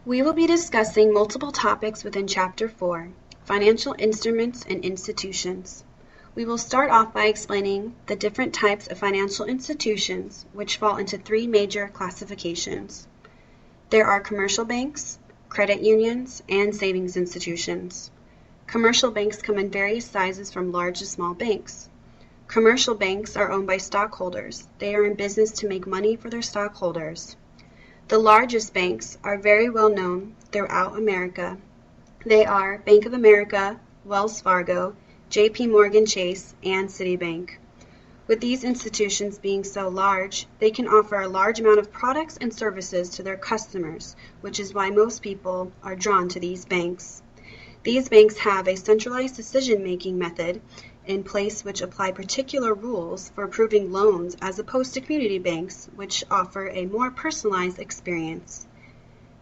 We will be discussing multiple topics within Chapter 4, Financial Instruments and Institutions. We will start off by explaining the different types of financial institutions, which fall into three major classifications. There are commercial banks, credit unions, and savings institutions. Commercial banks come in various sizes from large to small banks. Commercial banks are owned by stockholders. They are in business to make money for their stockholders. The largest banks are very well known throughout America. They are Bank of America, Wells Fargo, JP Morgan Chase, and Citibank. With these institutions being so large, they can offer a large amount of products and services to their customers, which is why most people are drawn to these banks. These banks have a centralized decision-making method in place which apply particular rules for approving loans as opposed to community banks, which offer a more personalized experience.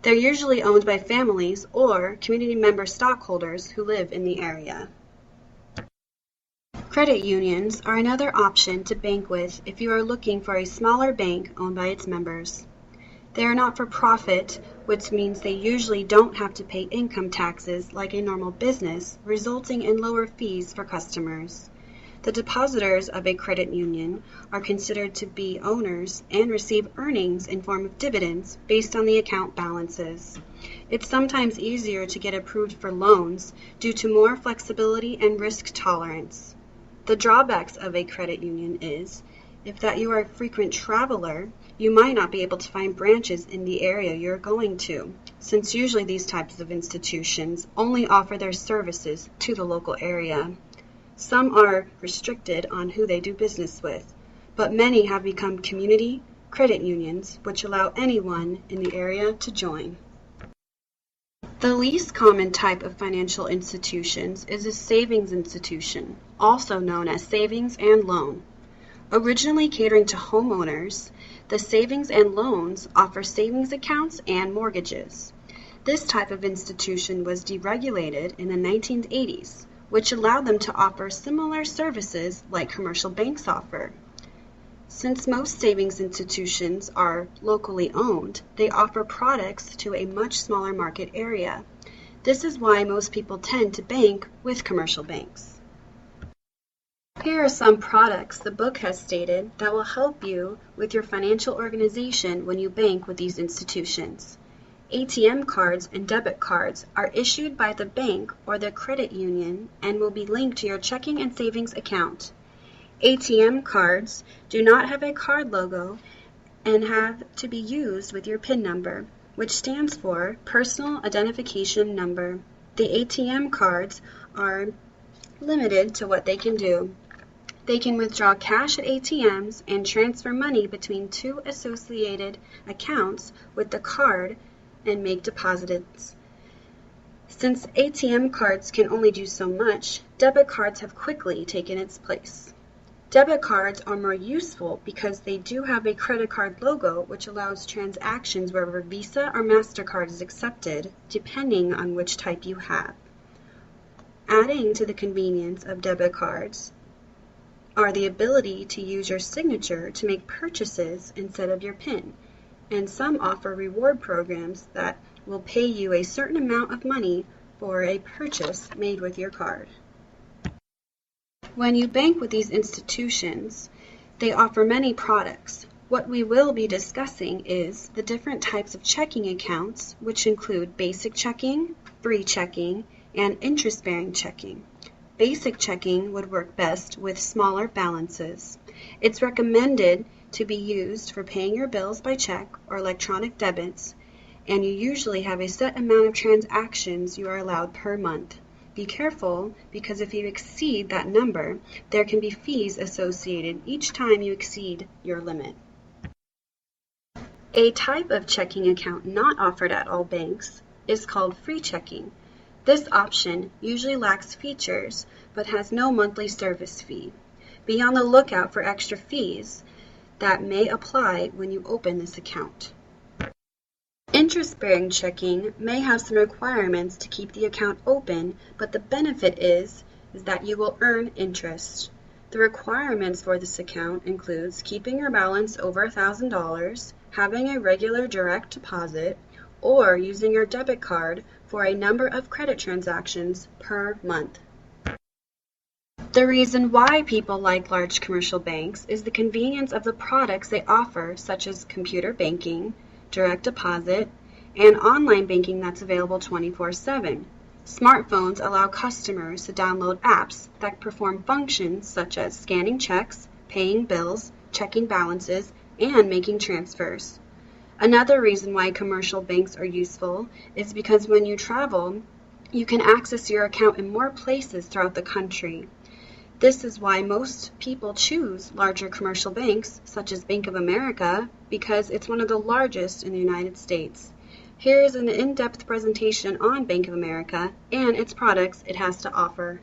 They're usually owned by families or community member stockholders who live in the area. Credit unions are another option to bank with if you are looking for a smaller bank owned by its members. They are not for profit, which means they usually don't have to pay income taxes like a normal business, resulting in lower fees for customers. The depositors of a credit union are considered to be owners and receive earnings in form of dividends based on the account balances. It's sometimes easier to get approved for loans due to more flexibility and risk tolerance. The drawbacks of a credit union is, if that you are a frequent traveler, you might not be able to find branches in the area you're going to, since usually these types of institutions only offer their services to the local area. Some are restricted on who they do business with, but many have become community credit unions, which allow anyone in the area to join. The least common type of financial institutions is a savings institution, also known as savings and loan. Originally catering to homeowners, the savings and loans offer savings accounts and mortgages. This type of institution was deregulated in the 1980s, which allowed them to offer similar services like commercial banks offer. Since most savings institutions are locally owned, they offer products to a much smaller market area. This is why most people tend to bank with commercial banks. Here are some products the book has stated that will help you with your financial organization when you bank with these institutions. ATM cards and debit cards are issued by the bank or the credit union and will be linked to your checking and savings account. ATM cards do not have a card logo and have to be used with your PIN number, which stands for Personal Identification Number. The ATM cards are limited to what they can do. They can withdraw cash at ATMs and transfer money between two associated accounts with the card and make deposits. Since ATM cards can only do so much, debit cards have quickly taken its place. Debit cards are more useful because they do have a credit card logo, which allows transactions wherever Visa or MasterCard is accepted, depending on which type you have. Adding to the convenience of debit cards are the ability to use your signature to make purchases instead of your PIN, and some offer reward programs that will pay you a certain amount of money for a purchase made with your card. When you bank with these institutions, they offer many products. What we will be discussing is the different types of checking accounts, which include basic checking, free checking, and interest-bearing checking. Basic checking would work best with smaller balances. It's recommended to be used for paying your bills by check or electronic debits, and you usually have a set amount of transactions you are allowed per month. Be careful, because if you exceed that number, there can be fees associated each time you exceed your limit. A type of checking account not offered at all banks is called free checking. This option usually lacks features but has no monthly service fee. Be on the lookout for extra fees that may apply when you open this account. Interest-bearing checking may have some requirements to keep the account open, but the benefit is that you will earn interest. The requirements for this account includes keeping your balance over $1,000, having a regular direct deposit, or using your debit card for a number of credit transactions per month. The reason why people like large commercial banks is the convenience of the products they offer, such as computer banking, direct deposit, and online banking that's available 24/7. Smartphones allow customers to download apps that perform functions such as scanning checks, paying bills, checking balances, and making transfers. Another reason why commercial banks are useful is because when you travel, you can access your account in more places throughout the country. This is why most people choose larger commercial banks, such as Bank of America, because it's one of the largest in the United States. Here is an in-depth presentation on Bank of America and its products it has to offer.